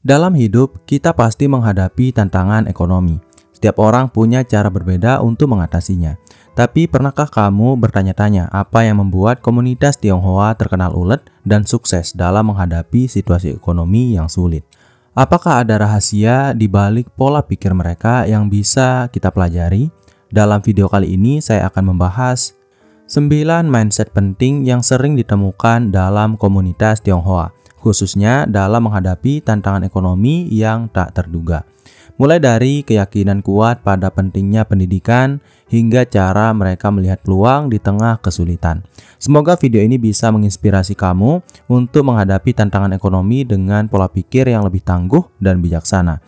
Dalam hidup, kita pasti menghadapi tantangan ekonomi. Setiap orang punya cara berbeda untuk mengatasinya. Tapi pernahkah kamu bertanya-tanya apa yang membuat komunitas Tionghoa terkenal ulet dan sukses dalam menghadapi situasi ekonomi yang sulit? Apakah ada rahasia di balik pola pikir mereka yang bisa kita pelajari? Dalam video kali ini saya akan membahas 9 mindset penting yang sering ditemukan dalam komunitas Tionghoa, khususnya dalam menghadapi tantangan ekonomi yang tak terduga. Mulai dari keyakinan kuat pada pentingnya pendidikan hingga cara mereka melihat peluang di tengah kesulitan. Semoga video ini bisa menginspirasi kamu untuk menghadapi tantangan ekonomi dengan pola pikir yang lebih tangguh dan bijaksana.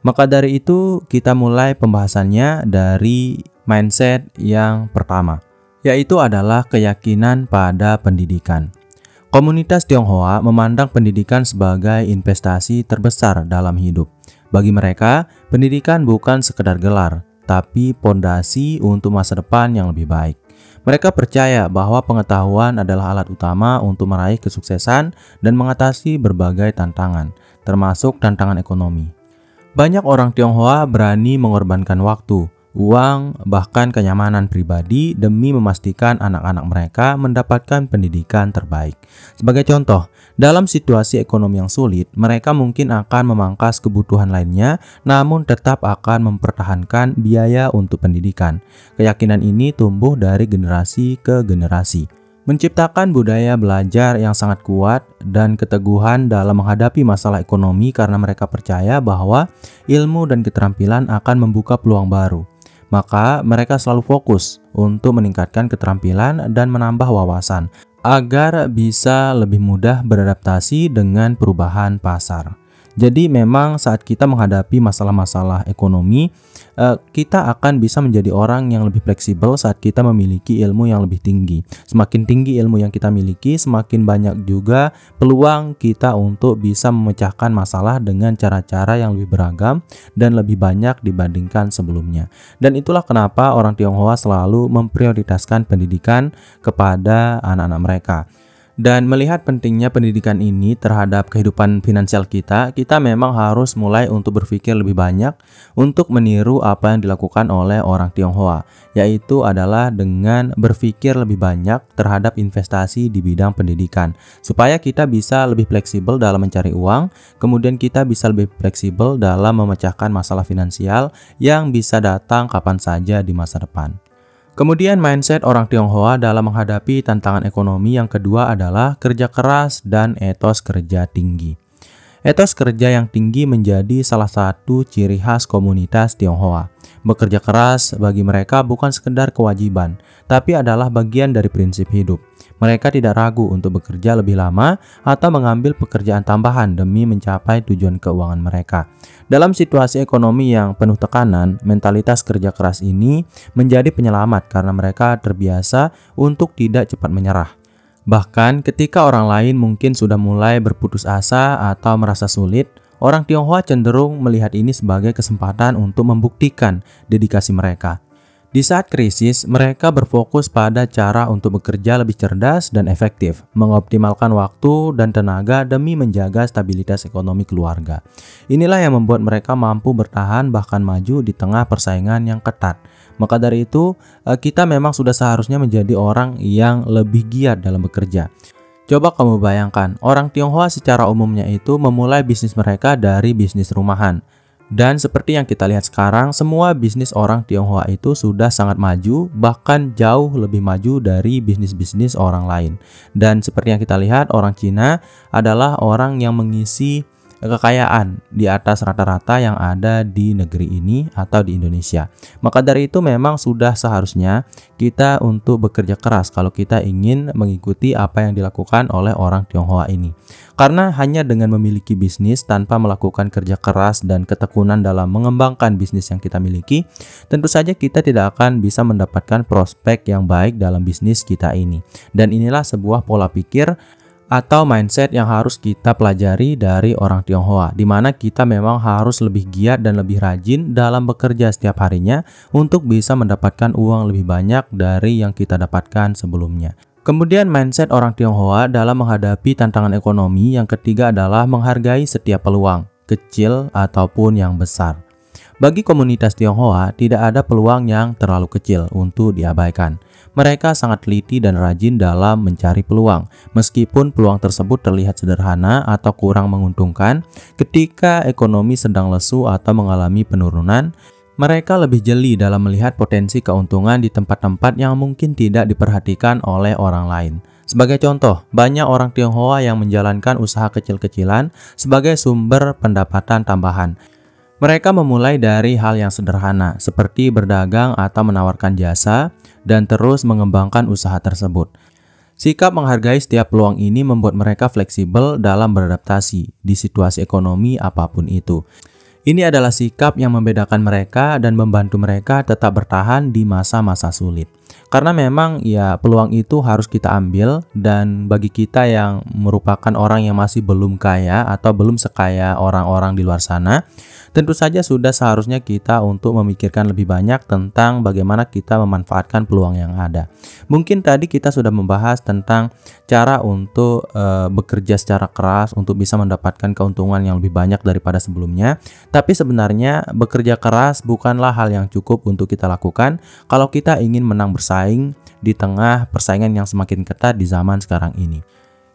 Maka dari itu, kita mulai pembahasannya dari mindset yang pertama, yaitu adalah keyakinan pada pendidikan. Komunitas Tionghoa memandang pendidikan sebagai investasi terbesar dalam hidup. Bagi mereka, pendidikan bukan sekedar gelar, tapi pondasi untuk masa depan yang lebih baik. Mereka percaya bahwa pengetahuan adalah alat utama untuk meraih kesuksesan dan mengatasi berbagai tantangan, termasuk tantangan ekonomi. Banyak orang Tionghoa berani mengorbankan waktu, uang, bahkan kenyamanan pribadi demi memastikan anak-anak mereka mendapatkan pendidikan terbaik. Sebagai contoh, dalam situasi ekonomi yang sulit, mereka mungkin akan memangkas kebutuhan lainnya, namun tetap akan mempertahankan biaya untuk pendidikan. Keyakinan ini tumbuh dari generasi ke generasi, menciptakan budaya belajar yang sangat kuat dan keteguhan dalam menghadapi masalah ekonomi karena mereka percaya bahwa ilmu dan keterampilan akan membuka peluang baru. Maka mereka selalu fokus untuk meningkatkan keterampilan dan menambah wawasan agar bisa lebih mudah beradaptasi dengan perubahan pasar. Jadi memang saat kita menghadapi masalah-masalah ekonomi, kita akan bisa menjadi orang yang lebih fleksibel saat kita memiliki ilmu yang lebih tinggi. Semakin tinggi ilmu yang kita miliki, semakin banyak juga peluang kita untuk bisa memecahkan masalah dengan cara-cara yang lebih beragam dan lebih banyak dibandingkan sebelumnya. Dan itulah kenapa orang Tionghoa selalu memprioritaskan pendidikan kepada anak-anak mereka. Dan melihat pentingnya pendidikan ini terhadap kehidupan finansial kita memang harus mulai untuk berpikir lebih banyak untuk meniru apa yang dilakukan oleh orang Tionghoa, yaitu adalah dengan berpikir lebih banyak terhadap investasi di bidang pendidikan, supaya kita bisa lebih fleksibel dalam mencari uang, kemudian kita bisa lebih fleksibel dalam memecahkan masalah finansial yang bisa datang kapan saja di masa depan. Kemudian mindset orang Tionghoa dalam menghadapi tantangan ekonomi yang kedua adalah kerja keras dan etos kerja tinggi. Etos kerja yang tinggi menjadi salah satu ciri khas komunitas Tionghoa. Bekerja keras bagi mereka bukan sekedar kewajiban, tapi adalah bagian dari prinsip hidup. Mereka tidak ragu untuk bekerja lebih lama atau mengambil pekerjaan tambahan demi mencapai tujuan keuangan mereka. Dalam situasi ekonomi yang penuh tekanan, mentalitas kerja keras ini menjadi penyelamat karena mereka terbiasa untuk tidak cepat menyerah. Bahkan ketika orang lain mungkin sudah mulai berputus asa atau merasa sulit, orang Tionghoa cenderung melihat ini sebagai kesempatan untuk membuktikan dedikasi mereka. Di saat krisis, mereka berfokus pada cara untuk bekerja lebih cerdas dan efektif, mengoptimalkan waktu dan tenaga demi menjaga stabilitas ekonomi keluarga. Inilah yang membuat mereka mampu bertahan bahkan maju di tengah persaingan yang ketat. Maka dari itu, kita memang sudah seharusnya menjadi orang yang lebih giat dalam bekerja. Coba kamu bayangkan, orang Tionghoa secara umumnya itu memulai bisnis mereka dari bisnis rumahan. Dan seperti yang kita lihat sekarang, semua bisnis orang Tionghoa itu sudah sangat maju, bahkan jauh lebih maju dari bisnis-bisnis orang lain. Dan seperti yang kita lihat, orang Cina adalah orang yang mengisi kekayaan di atas rata-rata yang ada di negeri ini atau di Indonesia. Maka dari itu memang sudah seharusnya kita untuk bekerja keras kalau kita ingin mengikuti apa yang dilakukan oleh orang Tionghoa ini. Karena hanya dengan memiliki bisnis tanpa melakukan kerja keras dan ketekunan dalam mengembangkan bisnis yang kita miliki, tentu saja kita tidak akan bisa mendapatkan prospek yang baik dalam bisnis kita ini. Dan inilah sebuah pola pikir atau mindset yang harus kita pelajari dari orang Tionghoa, di mana kita memang harus lebih giat dan lebih rajin dalam bekerja setiap harinya untuk bisa mendapatkan uang lebih banyak dari yang kita dapatkan sebelumnya. Kemudian mindset orang Tionghoa dalam menghadapi tantangan ekonomi yang ketiga adalah menghargai setiap peluang. kecil ataupun yang besar. Bagi komunitas Tionghoa, tidak ada peluang yang terlalu kecil untuk diabaikan. Mereka sangat teliti dan rajin dalam mencari peluang. Meskipun peluang tersebut terlihat sederhana atau kurang menguntungkan, ketika ekonomi sedang lesu atau mengalami penurunan, mereka lebih jeli dalam melihat potensi keuntungan di tempat-tempat yang mungkin tidak diperhatikan oleh orang lain. Sebagai contoh, banyak orang Tionghoa yang menjalankan usaha kecil-kecilan sebagai sumber pendapatan tambahan. Mereka memulai dari hal yang sederhana, seperti berdagang atau menawarkan jasa, dan terus mengembangkan usaha tersebut. Sikap menghargai setiap peluang ini membuat mereka fleksibel dalam beradaptasi di situasi ekonomi apapun itu. Ini adalah sikap yang membedakan mereka dan membantu mereka tetap bertahan di masa-masa sulit. Karena memang ya peluang itu harus kita ambil, dan bagi kita yang merupakan orang yang masih belum kaya atau belum sekaya orang-orang di luar sana, tentu saja sudah seharusnya kita untuk memikirkan lebih banyak tentang bagaimana kita memanfaatkan peluang yang ada. Mungkin tadi kita sudah membahas tentang cara untuk bekerja secara keras untuk bisa mendapatkan keuntungan yang lebih banyak daripada sebelumnya. Tapi sebenarnya bekerja keras bukanlah hal yang cukup untuk kita lakukan kalau kita ingin menang bersaing di tengah persaingan yang semakin ketat di zaman sekarang ini.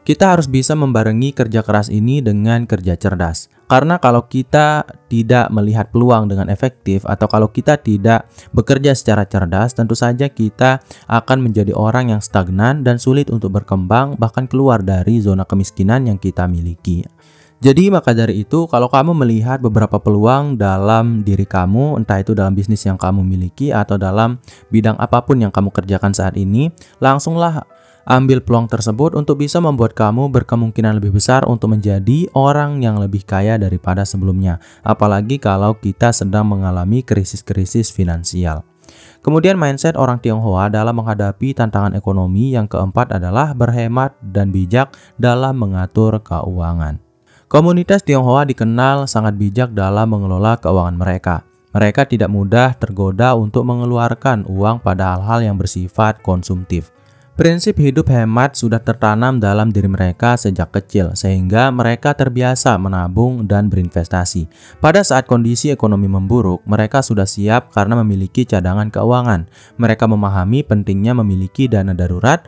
Kita harus bisa membarengi kerja keras ini dengan kerja cerdas. Karena kalau kita tidak melihat peluang dengan efektif atau kalau kita tidak bekerja secara cerdas, tentu saja kita akan menjadi orang yang stagnan dan sulit untuk berkembang, bahkan keluar dari zona kemiskinan yang kita miliki. Jadi maka dari itu, kalau kamu melihat beberapa peluang dalam diri kamu, entah itu dalam bisnis yang kamu miliki atau dalam bidang apapun yang kamu kerjakan saat ini, langsunglah ambil peluang tersebut untuk bisa membuat kamu berkemungkinan lebih besar untuk menjadi orang yang lebih kaya daripada sebelumnya. Apalagi kalau kita sedang mengalami krisis-krisis finansial. Kemudian mindset orang Tionghoa dalam menghadapi tantangan ekonomi yang keempat adalah berhemat dan bijak dalam mengatur keuangan. Komunitas Tionghoa dikenal sangat bijak dalam mengelola keuangan mereka. Mereka tidak mudah tergoda untuk mengeluarkan uang pada hal-hal yang bersifat konsumtif. Prinsip hidup hemat sudah tertanam dalam diri mereka sejak kecil, sehingga mereka terbiasa menabung dan berinvestasi. Pada saat kondisi ekonomi memburuk, mereka sudah siap karena memiliki cadangan keuangan. Mereka memahami pentingnya memiliki dana darurat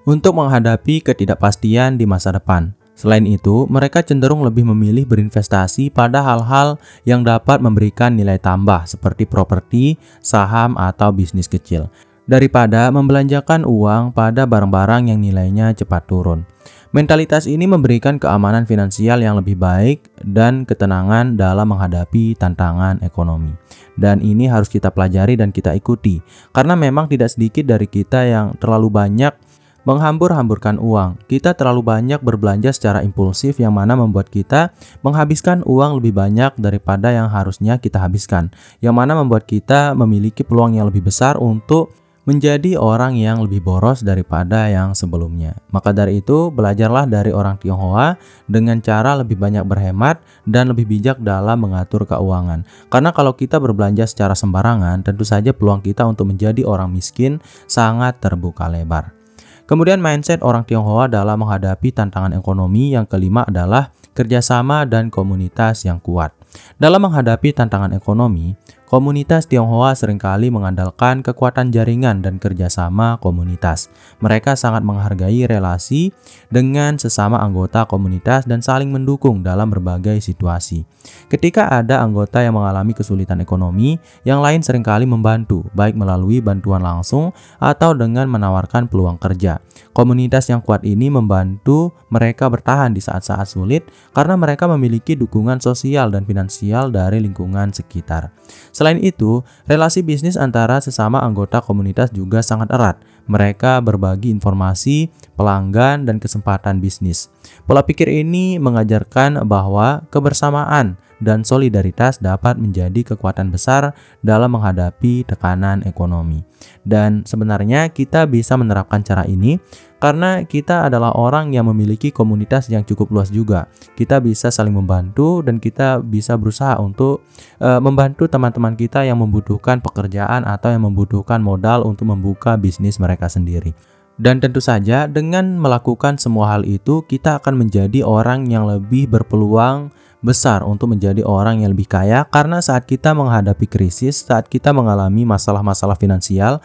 untuk menghadapi ketidakpastian di masa depan. Selain itu, mereka cenderung lebih memilih berinvestasi pada hal-hal yang dapat memberikan nilai tambah seperti properti, saham, atau bisnis kecil, daripada membelanjakan uang pada barang-barang yang nilainya cepat turun. Mentalitas ini memberikan keamanan finansial yang lebih baik dan ketenangan dalam menghadapi tantangan ekonomi. Dan ini harus kita pelajari dan kita ikuti, karena memang tidak sedikit dari kita yang terlalu banyak menghambur-hamburkan uang. Kita terlalu banyak berbelanja secara impulsif yang mana membuat kita menghabiskan uang lebih banyak daripada yang harusnya kita habiskan, yang mana membuat kita memiliki peluang yang lebih besar untuk menjadi orang yang lebih boros daripada yang sebelumnya. Maka dari itu, belajarlah dari orang Tionghoa dengan cara lebih banyak berhemat dan lebih bijak dalam mengatur keuangan. Karena kalau kita berbelanja secara sembarangan, tentu saja peluang kita untuk menjadi orang miskin sangat terbuka lebar. Kemudian mindset orang Tionghoa dalam menghadapi tantangan ekonomi yang kelima adalah kerjasama dan komunitas yang kuat. Dalam menghadapi tantangan ekonomi, komunitas Tionghoa seringkali mengandalkan kekuatan jaringan dan kerjasama komunitas. Mereka sangat menghargai relasi dengan sesama anggota komunitas dan saling mendukung dalam berbagai situasi. Ketika ada anggota yang mengalami kesulitan ekonomi, yang lain seringkali membantu, baik melalui bantuan langsung atau dengan menawarkan peluang kerja. Komunitas yang kuat ini membantu mereka bertahan di saat-saat sulit karena mereka memiliki dukungan sosial dan finansial dari lingkungan sekitar. Selain itu, relasi bisnis antara sesama anggota komunitas juga sangat erat. Mereka berbagi informasi, pelanggan, dan kesempatan bisnis. Pola pikir ini mengajarkan bahwa kebersamaan dan solidaritas dapat menjadi kekuatan besar dalam menghadapi tekanan ekonomi. Dan sebenarnya kita bisa menerapkan cara ini karena kita adalah orang yang memiliki komunitas yang cukup luas juga. Kita bisa saling membantu dan kita bisa berusaha untuk membantu teman-teman kita yang membutuhkan pekerjaan atau yang membutuhkan modal untuk membuka bisnis mereka sendiri. Dan tentu saja dengan melakukan semua hal itu, kita akan menjadi orang yang lebih berpeluang besar untuk menjadi orang yang lebih kaya, karena saat kita menghadapi krisis, saat kita mengalami masalah-masalah finansial,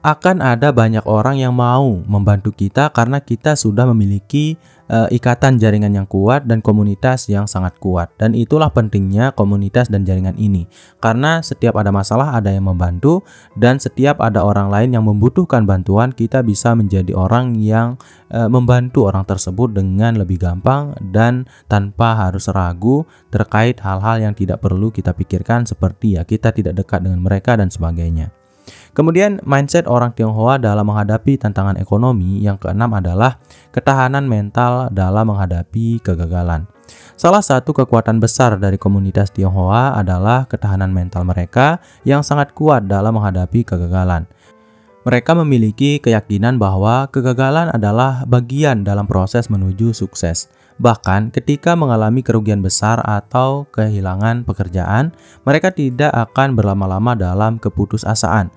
akan ada banyak orang yang mau membantu kita karena kita sudah memiliki ikatan jaringan yang kuat dan komunitas yang sangat kuat. Dan itulah pentingnya komunitas dan jaringan ini, karena setiap ada masalah ada yang membantu, dan setiap ada orang lain yang membutuhkan bantuan, kita bisa menjadi orang yang membantu orang tersebut dengan lebih gampang dan tanpa harus ragu terkait hal-hal yang tidak perlu kita pikirkan, seperti kita tidak dekat dengan mereka dan sebagainya. Kemudian mindset orang Tionghoa dalam menghadapi tantangan ekonomi yang keenam adalah ketahanan mental dalam menghadapi kegagalan. Salah satu kekuatan besar dari komunitas Tionghoa adalah ketahanan mental mereka yang sangat kuat dalam menghadapi kegagalan. Mereka memiliki keyakinan bahwa kegagalan adalah bagian dalam proses menuju sukses. Bahkan ketika mengalami kerugian besar atau kehilangan pekerjaan, mereka tidak akan berlama-lama dalam keputusasaan.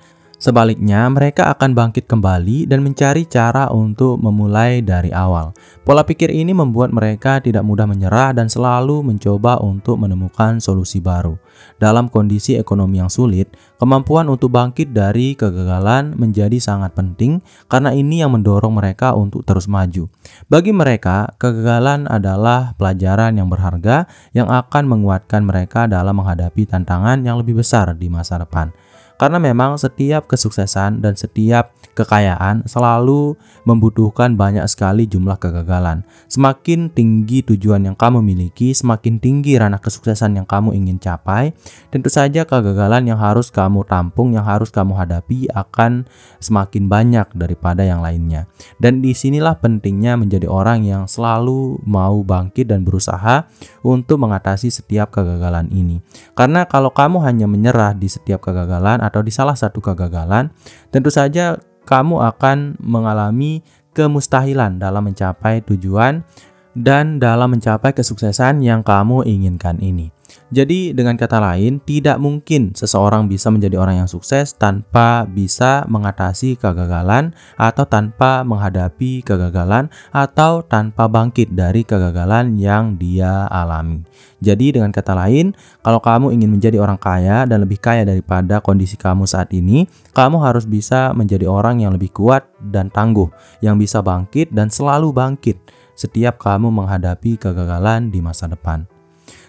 Sebaliknya, mereka akan bangkit kembali dan mencari cara untuk memulai dari awal. Pola pikir ini membuat mereka tidak mudah menyerah dan selalu mencoba untuk menemukan solusi baru. Dalam kondisi ekonomi yang sulit, kemampuan untuk bangkit dari kegagalan menjadi sangat penting karena ini yang mendorong mereka untuk terus maju. Bagi mereka, kegagalan adalah pelajaran yang berharga yang akan menguatkan mereka dalam menghadapi tantangan yang lebih besar di masa depan. Karena memang setiap kesuksesan dan setiap kekayaan selalu membutuhkan banyak sekali jumlah kegagalan. Semakin tinggi tujuan yang kamu miliki, semakin tinggi ranah kesuksesan yang kamu ingin capai, tentu saja kegagalan yang harus kamu tampung, yang harus kamu hadapi akan semakin banyak daripada yang lainnya. Dan disinilah pentingnya menjadi orang yang selalu mau bangkit dan berusaha untuk mengatasi setiap kegagalan ini. Karena kalau kamu hanya menyerah di setiap kegagalan atau di salah satu kegagalan, tentu saja kamu akan mengalami kemustahilan dalam mencapai tujuan dan dalam mencapai kesuksesan yang kamu inginkan ini. Jadi dengan kata lain, tidak mungkin seseorang bisa menjadi orang yang sukses tanpa bisa mengatasi kegagalan atau tanpa menghadapi kegagalan atau tanpa bangkit dari kegagalan yang dia alami. Jadi dengan kata lain, kalau kamu ingin menjadi orang kaya dan lebih kaya daripada kondisi kamu saat ini, kamu harus bisa menjadi orang yang lebih kuat dan tangguh, yang bisa bangkit dan selalu bangkit setiap kamu menghadapi kegagalan di masa depan.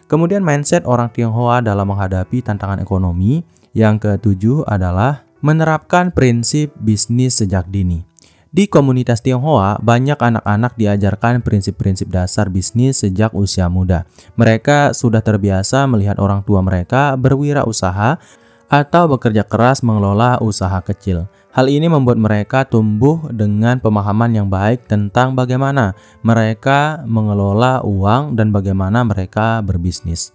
Kemudian mindset orang Tionghoa dalam menghadapi tantangan ekonomi yang ketujuh adalah menerapkan prinsip bisnis sejak dini. Di komunitas Tionghoa, banyak anak-anak diajarkan prinsip-prinsip dasar bisnis sejak usia muda. Mereka sudah terbiasa melihat orang tua mereka berwirausaha atau bekerja keras mengelola usaha kecil. Hal ini membuat mereka tumbuh dengan pemahaman yang baik tentang bagaimana mereka mengelola uang dan bagaimana mereka berbisnis.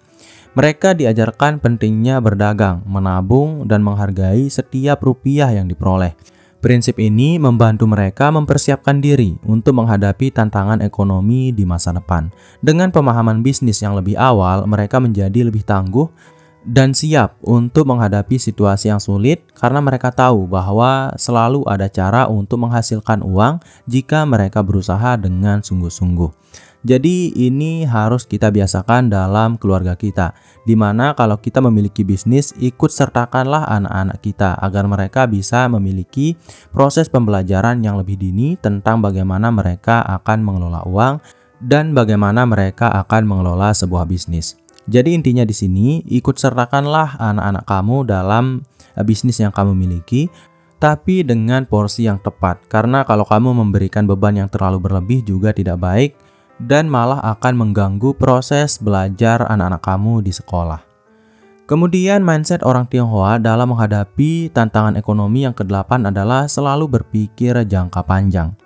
Mereka diajarkan pentingnya berdagang, menabung, dan menghargai setiap rupiah yang diperoleh. Prinsip ini membantu mereka mempersiapkan diri untuk menghadapi tantangan ekonomi di masa depan. Dengan pemahaman bisnis yang lebih awal, mereka menjadi lebih tangguh dan siap untuk menghadapi situasi yang sulit karena mereka tahu bahwa selalu ada cara untuk menghasilkan uang jika mereka berusaha dengan sungguh-sungguh. Jadi ini harus kita biasakan dalam keluarga kita, dimana kalau kita memiliki bisnis, ikut sertakanlah anak-anak kita agar mereka bisa memiliki proses pembelajaran yang lebih dini tentang bagaimana mereka akan mengelola uang dan bagaimana mereka akan mengelola sebuah bisnis. Jadi intinya di sini, ikut sertakanlah anak-anak kamu dalam bisnis yang kamu miliki, tapi dengan porsi yang tepat. Karena kalau kamu memberikan beban yang terlalu berlebih juga tidak baik dan malah akan mengganggu proses belajar anak-anak kamu di sekolah. Kemudian mindset orang Tionghoa dalam menghadapi tantangan ekonomi yang kedelapan adalah selalu berpikir jangka panjang.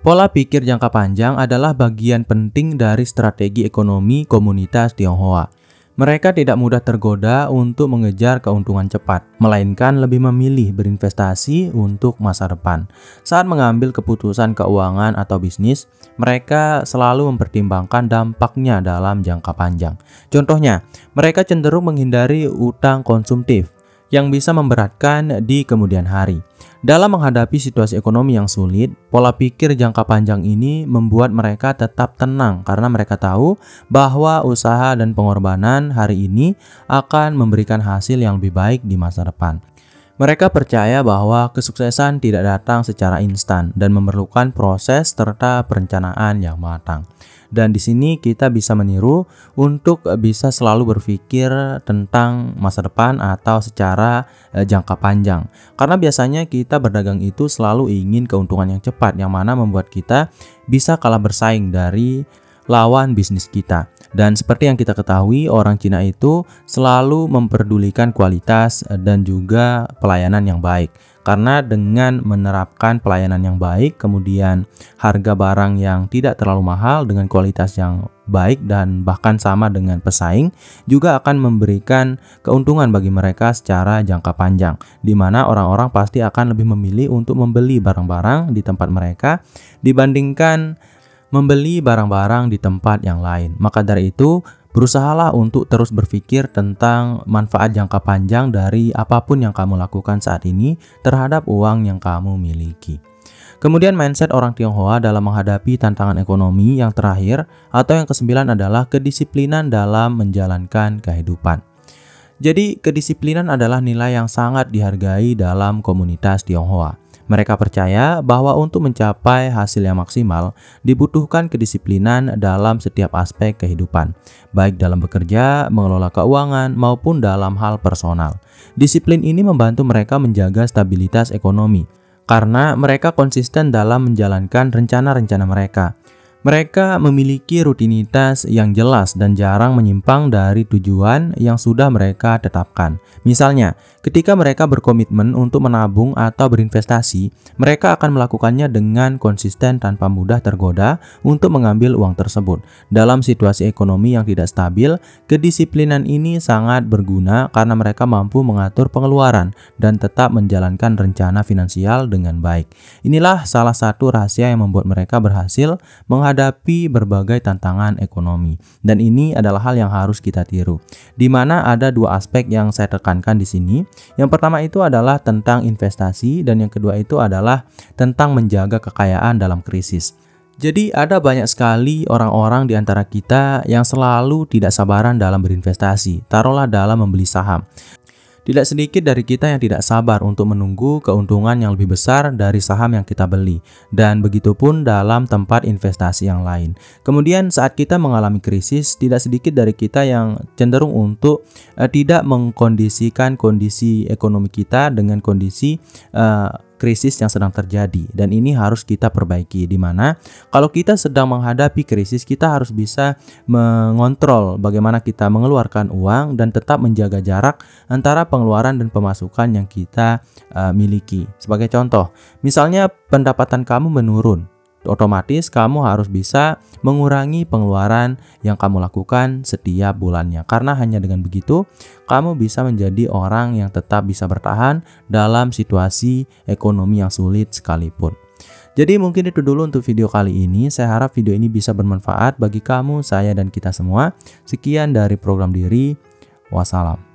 Pola pikir jangka panjang adalah bagian penting dari strategi ekonomi komunitas Tionghoa. Mereka tidak mudah tergoda untuk mengejar keuntungan cepat, melainkan lebih memilih berinvestasi untuk masa depan. Saat mengambil keputusan keuangan atau bisnis, mereka selalu mempertimbangkan dampaknya dalam jangka panjang. Contohnya, mereka cenderung menghindari utang konsumtif yang bisa memberatkan di kemudian hari. Dalam menghadapi situasi ekonomi yang sulit, pola pikir jangka panjang ini membuat mereka tetap tenang karena mereka tahu bahwa usaha dan pengorbanan hari ini akan memberikan hasil yang lebih baik di masa depan. Mereka percaya bahwa kesuksesan tidak datang secara instan dan memerlukan proses serta perencanaan yang matang. Dan di sini kita bisa meniru untuk bisa selalu berpikir tentang masa depan atau secara jangka panjang. Karena biasanya kita berdagang itu selalu ingin keuntungan yang cepat, yang mana membuat kita bisa kalah bersaing dari lawan bisnis kita. Dan seperti yang kita ketahui, orang Cina itu selalu memperdulikan kualitas dan juga pelayanan yang baik. Karena dengan menerapkan pelayanan yang baik, kemudian harga barang yang tidak terlalu mahal dengan kualitas yang baik dan bahkan sama dengan pesaing, juga akan memberikan keuntungan bagi mereka secara jangka panjang, di mana orang-orang pasti akan lebih memilih untuk membeli barang-barang di tempat mereka dibandingkan membeli barang-barang di tempat yang lain. Maka dari itu, berusahalah untuk terus berpikir tentang manfaat jangka panjang dari apapun yang kamu lakukan saat ini terhadap uang yang kamu miliki. Kemudian mindset orang Tionghoa dalam menghadapi tantangan ekonomi yang terakhir atau yang kesembilan adalah kedisiplinan dalam menjalankan kehidupan. Jadi kedisiplinan adalah nilai yang sangat dihargai dalam komunitas Tionghoa. Mereka percaya bahwa untuk mencapai hasil yang maksimal dibutuhkan kedisiplinan dalam setiap aspek kehidupan, baik dalam bekerja, mengelola keuangan, maupun dalam hal personal. Disiplin ini membantu mereka menjaga stabilitas ekonomi, karena mereka konsisten dalam menjalankan rencana-rencana mereka. Mereka memiliki rutinitas yang jelas dan jarang menyimpang dari tujuan yang sudah mereka tetapkan. Misalnya, ketika mereka berkomitmen untuk menabung atau berinvestasi, mereka akan melakukannya dengan konsisten tanpa mudah tergoda untuk mengambil uang tersebut. Dalam situasi ekonomi yang tidak stabil, kedisiplinan ini sangat berguna karena mereka mampu mengatur pengeluaran dan tetap menjalankan rencana finansial dengan baik. Inilah salah satu rahasia yang membuat mereka berhasil menghadapi berbagai tantangan ekonomi. Dan ini adalah hal yang harus kita tiru. Di mana ada dua aspek yang saya tekankan di sini. Yang pertama itu adalah tentang investasi dan yang kedua itu adalah tentang menjaga kekayaan dalam krisis. Jadi ada banyak sekali orang-orang di antara kita yang selalu tidak sabaran dalam berinvestasi, taruhlah dalam membeli saham. Tidak sedikit dari kita yang tidak sabar untuk menunggu keuntungan yang lebih besar dari saham yang kita beli, dan begitupun dalam tempat investasi yang lain. Kemudian saat kita mengalami krisis, tidak sedikit dari kita yang cenderung untuk tidak mengkondisikan kondisi ekonomi kita dengan kondisi krisis yang sedang terjadi, dan ini harus kita perbaiki, di mana kalau kita sedang menghadapi krisis, kita harus bisa mengontrol bagaimana kita mengeluarkan uang dan tetap menjaga jarak antara pengeluaran dan pemasukan yang kita miliki. Sebagai contoh, misalnya pendapatan kamu menurun, otomatis kamu harus bisa mengurangi pengeluaran yang kamu lakukan setiap bulannya. Karena hanya dengan begitu, kamu bisa menjadi orang yang tetap bisa bertahan dalam situasi ekonomi yang sulit sekalipun. Jadi mungkin itu dulu untuk video kali ini. Saya harap video ini bisa bermanfaat bagi kamu, saya, dan kita semua. Sekian dari Program Diri. Wassalam.